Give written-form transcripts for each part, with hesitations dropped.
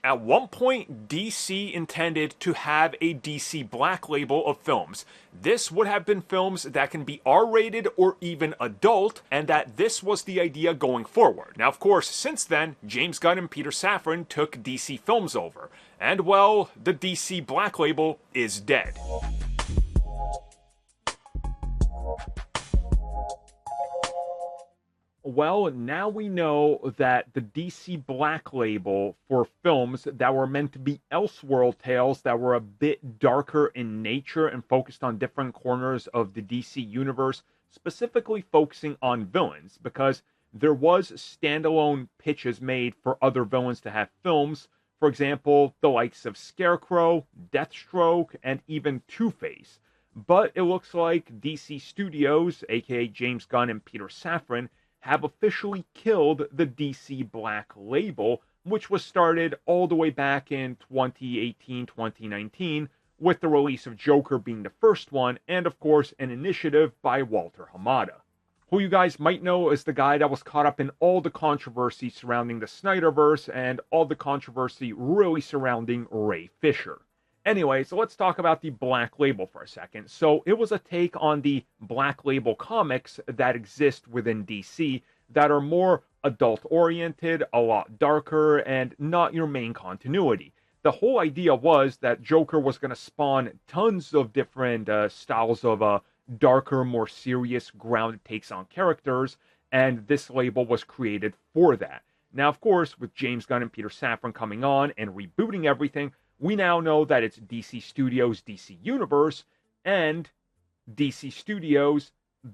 At one point, DC intended to have a DC Black label of films. This would have been films that can be R-rated or even adult, and that this was the idea going forward. Now, of course, since then, James Gunn and Peter Safran took DC Films over, and well, the DC Black label is dead. Well, now we know that the DC Black label for films that were meant to be Elseworld tales that were a bit darker in nature and focused on different corners of the DC universe, specifically focusing on villains, because there was standalone pitches made for other villains to have films. For example, the likes of Scarecrow, Deathstroke, and even Two-Face. But it looks like DC Studios, aka James Gunn and Peter Safran, have officially killed the DC Black label, which was started all the way back in 2018-2019, with the release of Joker being the first one, and of course an initiative by Walter Hamada, who you guys might know as the guy that was caught up in all the controversy surrounding the Snyderverse and all the controversy really surrounding Ray Fisher. Anyway, so let's talk about the Black Label for a second. So it was a take on the Black Label comics that exist within DC that are more adult-oriented, a lot darker, and not your main continuity. The whole idea was that Joker was going to spawn tons of different styles of darker, more serious, grounded takes on characters, and this label was created for that. Now, of course, with James Gunn and Peter Safran coming on and rebooting everything, we now know that it's DC Studios' DC Universe and DC Studios'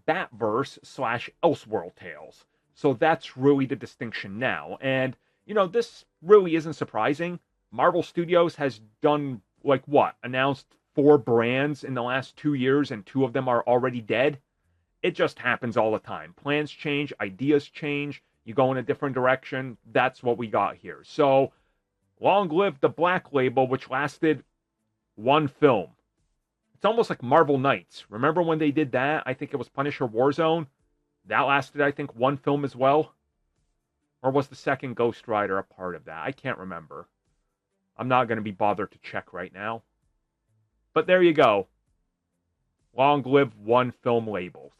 Batverse/Elseworld tales. So that's really the distinction now. And, you know, this really isn't surprising. Marvel Studios has done, like what, announced 4 brands in the last 2 years, and 2 of them are already dead? It just happens all the time. Plans change, ideas change, you go in a different direction. That's what we got here. So, long live the Black Label, which lasted 1 film. It's almost like Marvel Knights. Remember when they did that? I think it was Punisher Warzone. That lasted, I think, 1 film as well. Or was the second Ghost Rider a part of that? I can't remember. I'm not going to be bothered to check right now. But there you go. Long live 1 film labels.